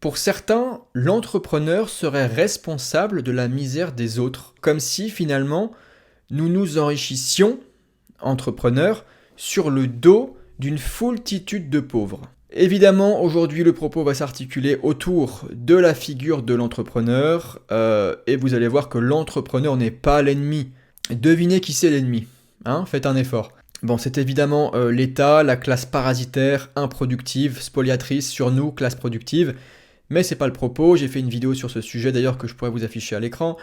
Pour certains, l'entrepreneur serait responsable de la misère des autres, comme si finalement nous nous enrichissions, entrepreneurs, sur le dos d'une foultitude de pauvres. Évidemment, aujourd'hui, le propos va s'articuler autour de la figure de l'entrepreneur, et vous allez voir que l'entrepreneur n'est pas l'ennemi. Devinez qui c'est l'ennemi, hein? Faites un effort. Bon, c'est évidemment l'État, la classe parasitaire, improductive, spoliatrice sur nous, classe productive, mais c'est pas le propos, j'ai fait une vidéo sur ce sujet d'ailleurs que je pourrais vous afficher à l'écran.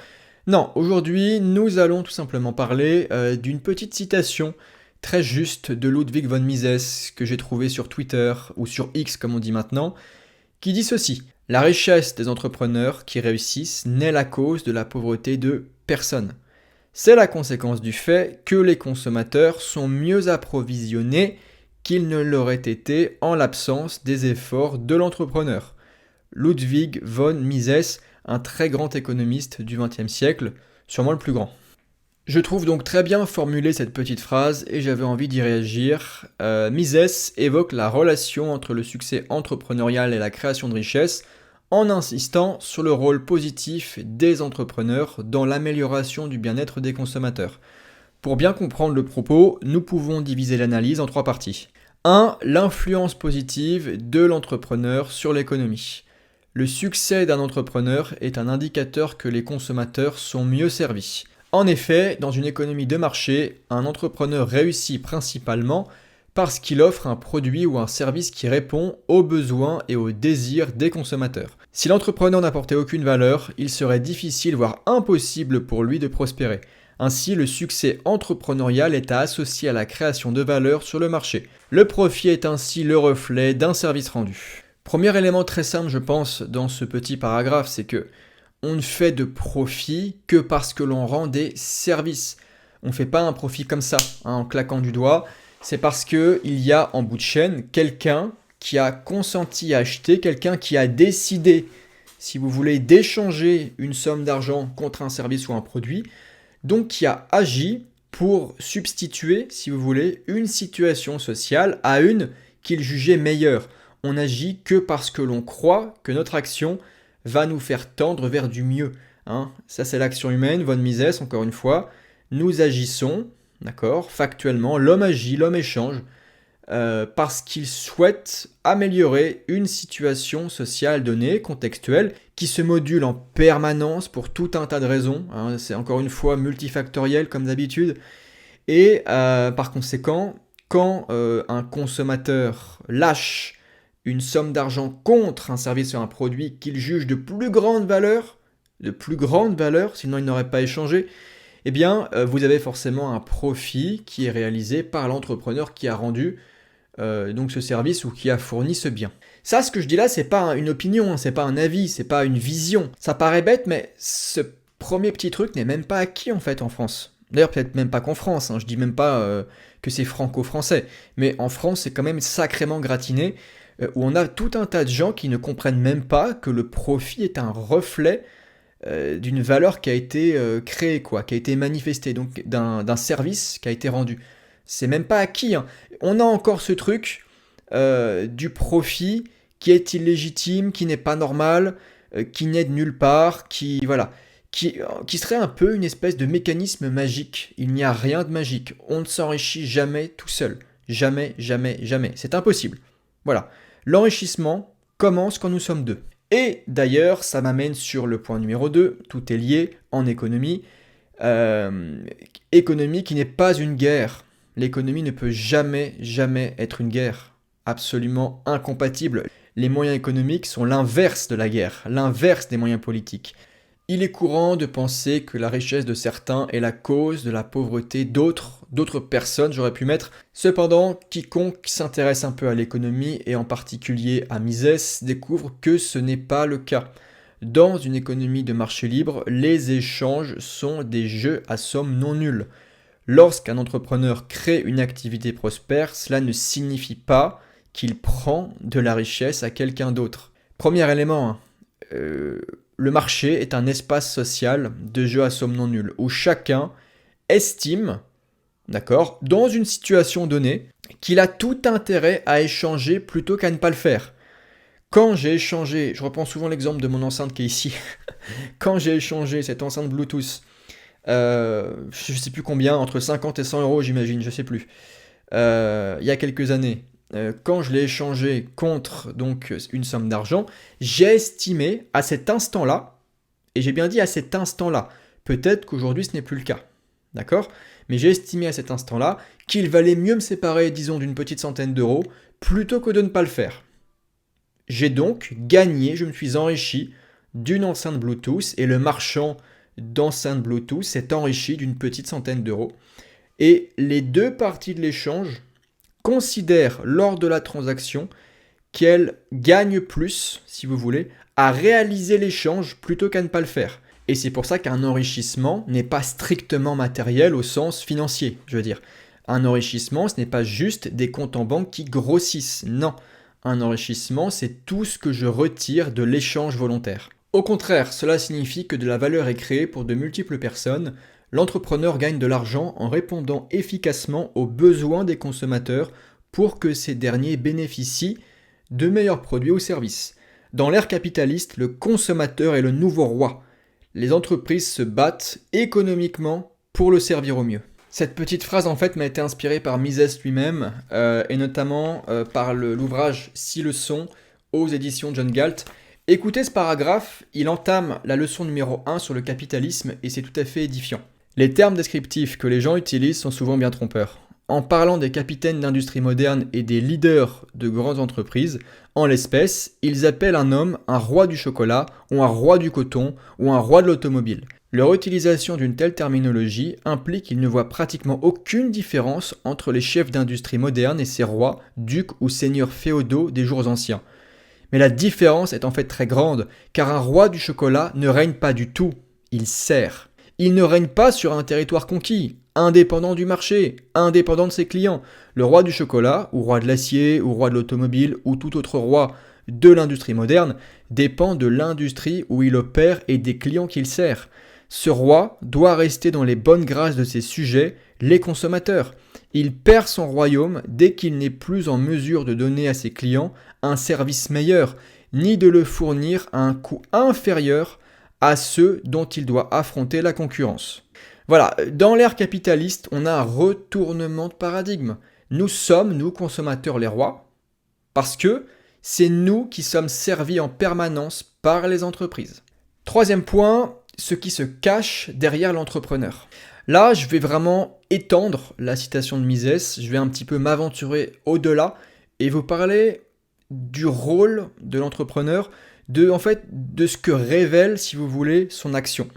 Non, aujourd'hui, nous allons tout simplement parler d'une petite citation très juste de Ludwig von Mises que j'ai trouvé sur Twitter, ou sur X comme on dit maintenant, qui dit ceci: La richesse des entrepreneurs qui réussissent n'est la cause de la pauvreté de personne. C'est la conséquence du fait que les consommateurs sont mieux approvisionnés qu'ils ne l'auraient été en l'absence des efforts de l'entrepreneur. Ludwig von Mises, un très grand économiste du XXe siècle, sûrement le plus grand. Je trouve donc très bien formulée cette petite phrase et j'avais envie d'y réagir. Mises évoque la relation entre le succès entrepreneurial et la création de richesse en insistant sur le rôle positif des entrepreneurs dans l'amélioration du bien-être des consommateurs. Pour bien comprendre le propos, nous pouvons diviser l'analyse en 3 parties. 1. L'influence positive de l'entrepreneur sur l'économie. Le succès d'un entrepreneur est un indicateur que les consommateurs sont mieux servis. En effet, dans une économie de marché, un entrepreneur réussit principalement parce qu'il offre un produit ou un service qui répond aux besoins et aux désirs des consommateurs. Si l'entrepreneur n'apportait aucune valeur, il serait difficile, voire impossible pour lui de prospérer. Ainsi, le succès entrepreneurial est à associer à la création de valeur sur le marché. Le profit est ainsi le reflet d'un service rendu. Premier élément très simple, je pense, dans ce petit paragraphe, c'est que on ne fait de profit que parce que l'on rend des services. On ne fait pas un profit comme ça, en claquant du doigt. C'est parce qu'il y a en bout de chaîne quelqu'un qui a consenti à acheter, quelqu'un qui a décidé, si vous voulez, d'échanger une somme d'argent contre un service ou un produit, donc qui a agi pour substituer, si vous voulez, une situation sociale à une qu'il jugeait meilleure. On n'agit que parce que l'on croit que notre action va nous faire tendre vers du mieux. Hein. Ça, c'est l'action humaine, von Mises, encore une fois. Nous agissons, d'accord, factuellement, l'homme agit, l'homme échange, parce qu'il souhaite améliorer une situation sociale donnée, contextuelle, qui se module en permanence pour tout un tas de raisons. Hein. C'est encore une fois multifactoriel, comme d'habitude. Et par conséquent, quand un consommateur lâche une somme d'argent contre un service ou un produit qu'il juge de plus grande valeur, sinon il n'aurait pas échangé, eh bien, vous avez forcément un profit qui est réalisé par l'entrepreneur qui a rendu donc ce service ou qui a fourni ce bien. Ça, ce que je dis là, c'est pas une opinion, hein, c'est pas un avis, c'est pas une vision. Ça paraît bête, mais ce premier petit truc n'est même pas acquis en fait en France. D'ailleurs, peut-être même pas qu'en France, hein, je dis même pas que c'est franco-français, mais en France, c'est quand même sacrément gratiné, où on a tout un tas de gens qui ne comprennent même pas que le profit est un reflet d'une valeur qui a été créée, quoi, qui a été manifestée, donc d'un service qui a été rendu. C'est même pas acquis. Hein. On a encore ce truc du profit qui est illégitime, qui n'est pas normal, qui n'est de nulle part, qui serait un peu une espèce de mécanisme magique. Il n'y a rien de magique. On ne s'enrichit jamais tout seul. Jamais, jamais, jamais. C'est impossible. Voilà. L'enrichissement commence quand nous sommes deux. Et d'ailleurs, ça m'amène sur le point numéro 2, tout est lié en économie. Économie qui n'est pas une guerre. L'économie ne peut jamais, jamais être une guerre. Absolument incompatible. Les moyens économiques sont l'inverse de la guerre, l'inverse des moyens politiques. Il est courant de penser que la richesse de certains est la cause de la pauvreté d'autres personnes, j'aurais pu mettre. Cependant, quiconque s'intéresse un peu à l'économie, et en particulier à Mises, découvre que ce n'est pas le cas. Dans une économie de marché libre, les échanges sont des jeux à somme non nulle. Lorsqu'un entrepreneur crée une activité prospère, cela ne signifie pas qu'il prend de la richesse à quelqu'un d'autre. Premier élément, hein, le marché est un espace social de jeu à somme non nulle, où chacun estime, d'accord, dans une situation donnée, qu'il a tout intérêt à échanger plutôt qu'à ne pas le faire. Quand j'ai échangé, je reprends souvent l'exemple de mon enceinte qui est ici, quand j'ai échangé cette enceinte Bluetooth, je sais plus combien, entre 50 et 100 euros j'imagine, je sais plus, il y a quelques années, quand je l'ai échangé contre donc une somme d'argent, j'ai estimé à cet instant-là, et j'ai bien dit à cet instant-là, peut-être qu'aujourd'hui ce n'est plus le cas, d'accord? Mais j'ai estimé à cet instant-là qu'il valait mieux me séparer, disons, d'une petite centaine d'euros, plutôt que de ne pas le faire. J'ai donc gagné, je me suis enrichi d'une enceinte Bluetooth et le marchand d'enceintes Bluetooth s'est enrichi d'une petite centaine d'euros. Et les deux parties de l'échange considèrent lors de la transaction qu'elles gagnent plus, si vous voulez, à réaliser l'échange plutôt qu'à ne pas le faire. Et c'est pour ça qu'un enrichissement n'est pas strictement matériel au sens financier, je veux dire. Un enrichissement, ce n'est pas juste des comptes en banque qui grossissent, non. Un enrichissement, c'est tout ce que je retire de l'échange volontaire. Au contraire, cela signifie que de la valeur est créée pour de multiples personnes. L'entrepreneur gagne de l'argent en répondant efficacement aux besoins des consommateurs pour que ces derniers bénéficient de meilleurs produits ou services. Dans l'ère capitaliste, le consommateur est le nouveau roi. Les entreprises se battent économiquement pour le servir au mieux. Cette petite phrase en fait m'a été inspirée par Mises lui-même et notamment par l'ouvrage 6 leçons aux éditions John Galt. Écoutez ce paragraphe, il entame la leçon numéro 1 sur le capitalisme et c'est tout à fait édifiant. Les termes descriptifs que les gens utilisent sont souvent bien trompeurs. En parlant des capitaines d'industrie moderne et des leaders de grandes entreprises, en l'espèce, ils appellent un homme un roi du chocolat ou un roi du coton ou un roi de l'automobile. Leur utilisation d'une telle terminologie implique qu'ils ne voient pratiquement aucune différence entre les chefs d'industrie modernes et ces rois, ducs ou seigneurs féodaux des jours anciens. Mais la différence est en fait très grande, car un roi du chocolat ne règne pas du tout, il sert. Il ne règne pas sur un territoire conquis, indépendant du marché, indépendant de ses clients. Le roi du chocolat, ou roi de l'acier, ou roi de l'automobile, ou tout autre roi de l'industrie moderne, dépend de l'industrie où il opère et des clients qu'il sert. Ce roi doit rester dans les bonnes grâces de ses sujets, les consommateurs. Il perd son royaume dès qu'il n'est plus en mesure de donner à ses clients un service meilleur, ni de le fournir à un coût inférieur à ceux dont il doit affronter la concurrence. Voilà, dans l'ère capitaliste, on a un retournement de paradigme. Nous sommes, nous consommateurs, les rois, parce que c'est nous qui sommes servis en permanence par les entreprises. Troisième point, ce qui se cache derrière l'entrepreneur. Là, je vais vraiment étendre la citation de Mises, je vais un petit peu m'aventurer au-delà et vous parler du rôle de l'entrepreneur, de ce que révèle, si vous voulez, son action.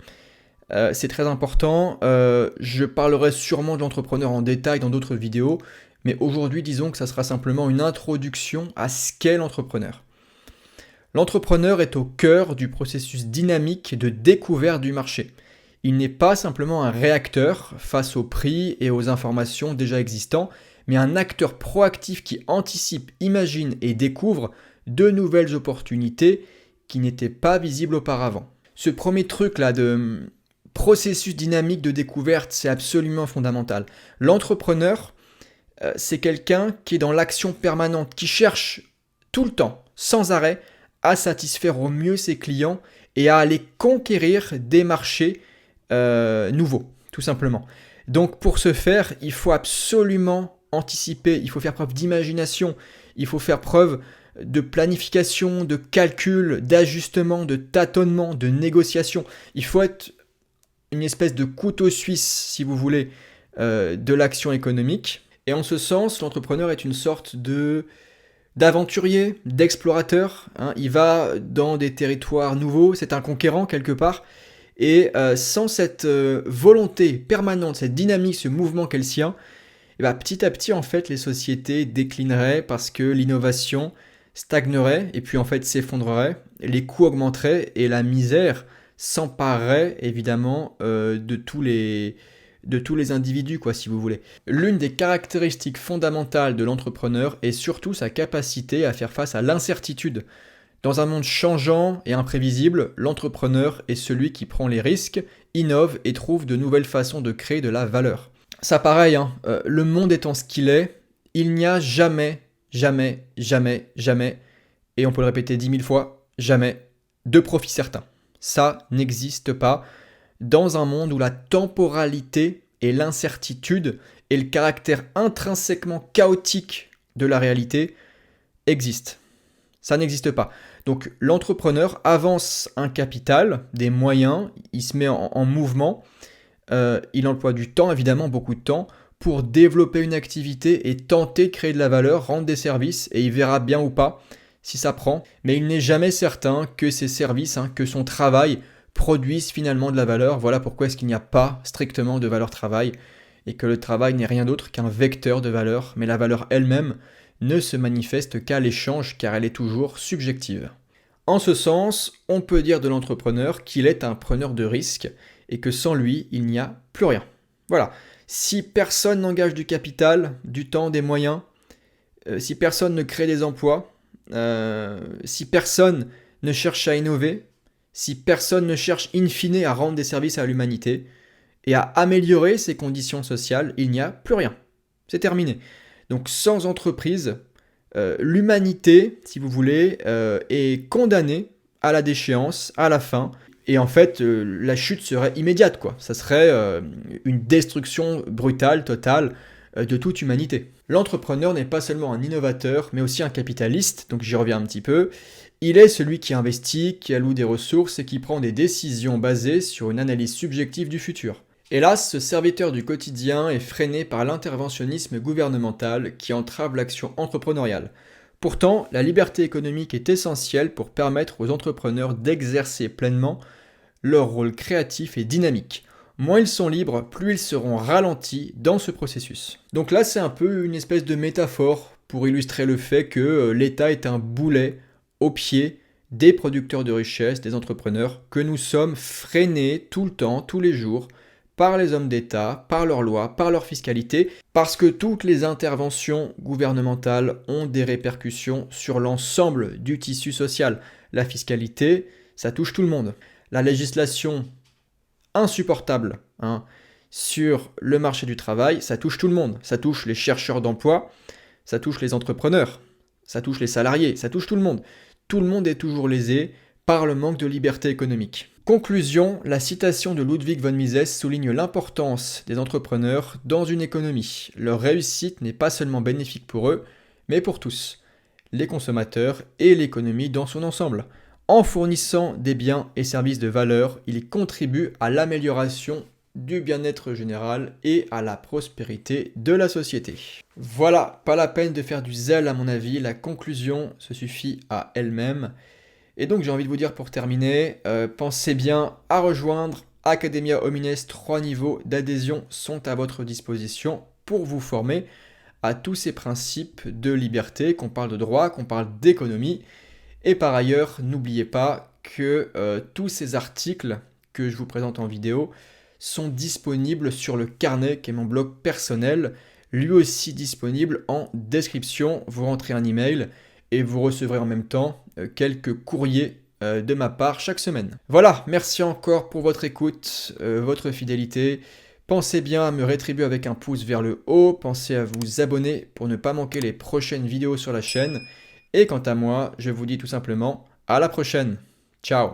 C'est très important, je parlerai sûrement de l'entrepreneur en détail dans d'autres vidéos, mais aujourd'hui, disons que ça sera simplement une introduction à ce qu'est l'entrepreneur. L'entrepreneur est au cœur du processus dynamique de découverte du marché. Il n'est pas simplement un réacteur face aux prix et aux informations déjà existants, mais un acteur proactif qui anticipe, imagine et découvre de nouvelles opportunités qui n'étaient pas visibles auparavant. Ce premier truc là de processus dynamique de découverte, c'est absolument fondamental. L'entrepreneur, c'est quelqu'un qui est dans l'action permanente, qui cherche tout le temps, sans arrêt, à satisfaire au mieux ses clients et à aller conquérir des marchés nouveaux, tout simplement. Donc pour ce faire, il faut absolument anticiper, il faut faire preuve d'imagination, il faut faire preuve de planification, de calcul, d'ajustement, de tâtonnement, de négociation. Il faut être une espèce de couteau suisse, si vous voulez, de l'action économique. Et en ce sens, l'entrepreneur est une sorte d'aventurier, d'explorateur. Il va dans des territoires nouveaux, c'est un conquérant quelque part. Et sans cette volonté permanente, cette dynamique, ce mouvement qu'est le sien, petit à petit, en fait, les sociétés déclineraient parce que l'innovation stagnerait et puis en fait s'effondrerait, les coûts augmenteraient et la misère s'emparerait évidemment de tous les individus, quoi, si vous voulez. L'une des caractéristiques fondamentales de l'entrepreneur est surtout sa capacité à faire face à l'incertitude. Dans un monde changeant et imprévisible, l'entrepreneur est celui qui prend les risques, innove et trouve de nouvelles façons de créer de la valeur. Ça pareil, le monde étant ce qu'il est, il n'y a jamais et on peut le répéter 10 000 fois, jamais de profit certain. Ça n'existe pas dans un monde où la temporalité et l'incertitude et le caractère intrinsèquement chaotique de la réalité existent. Ça n'existe pas. Donc l'entrepreneur avance un capital, des moyens, il se met en mouvement, il emploie du temps, évidemment beaucoup de temps, pour développer une activité et tenter de créer de la valeur, rendre des services, et il verra bien ou pas si ça prend. Mais il n'est jamais certain que ses services, que son travail produisent finalement de la valeur. Voilà pourquoi est-ce qu'il n'y a pas strictement de valeur travail, et que le travail n'est rien d'autre qu'un vecteur de valeur, mais la valeur elle-même ne se manifeste qu'à l'échange car elle est toujours subjective. En ce sens, on peut dire de l'entrepreneur qu'il est un preneur de risque et que sans lui, il n'y a plus rien. Voilà. Si personne n'engage du capital, du temps, des moyens, si personne ne crée des emplois, si personne ne cherche à innover, si personne ne cherche in fine à rendre des services à l'humanité et à améliorer ses conditions sociales, il n'y a plus rien. C'est terminé. Donc sans entreprise, l'humanité, si vous voulez, est condamnée à la déchéance, à la fin. Et en fait, la chute serait immédiate, quoi. Ça serait une destruction brutale, totale de toute humanité. L'entrepreneur n'est pas seulement un innovateur, mais aussi un capitaliste, donc j'y reviens un petit peu. Il est celui qui investit, qui alloue des ressources et qui prend des décisions basées sur une analyse subjective du futur. Hélas, ce serviteur du quotidien est freiné par l'interventionnisme gouvernemental qui entrave l'action entrepreneuriale. Pourtant, la liberté économique est essentielle pour permettre aux entrepreneurs d'exercer pleinement leur rôle créatif et dynamique. Moins ils sont libres, plus ils seront ralentis dans ce processus. Donc là, c'est un peu une espèce de métaphore pour illustrer le fait que l'État est un boulet au pied des producteurs de richesse, des entrepreneurs, que nous sommes freinés tout le temps, tous les jours, par les hommes d'État, par leurs lois, par leur fiscalité, parce que toutes les interventions gouvernementales ont des répercussions sur l'ensemble du tissu social. La fiscalité, ça touche tout le monde. La législation insupportable sur le marché du travail, ça touche tout le monde. Ça touche les chercheurs d'emploi, ça touche les entrepreneurs, ça touche les salariés, ça touche tout le monde. Tout le monde est toujours lésé par le manque de liberté économique. Conclusion, la citation de Ludwig von Mises souligne l'importance des entrepreneurs dans une économie. Leur réussite n'est pas seulement bénéfique pour eux, mais pour tous, les consommateurs et l'économie dans son ensemble. En fournissant des biens et services de valeur, ils contribuent à l'amélioration du bien-être général et à la prospérité de la société. Voilà, pas la peine de faire du zèle à mon avis, la conclusion se suffit à elle-même. Et donc j'ai envie de vous dire pour terminer, pensez bien à rejoindre Academia Homines. 3 niveaux d'adhésion sont à votre disposition pour vous former à tous ces principes de liberté, qu'on parle de droit, qu'on parle d'économie. Et par ailleurs, n'oubliez pas que tous ces articles que je vous présente en vidéo sont disponibles sur le carnet qui est mon blog personnel, lui aussi disponible en description. Vous rentrez un email et vous recevrez en même temps quelques courriers de ma part chaque semaine. Voilà, merci encore pour votre écoute, votre fidélité. Pensez bien à me rétribuer avec un pouce vers le haut, pensez à vous abonner pour ne pas manquer les prochaines vidéos sur la chaîne. Et quant à moi, je vous dis tout simplement à la prochaine. Ciao.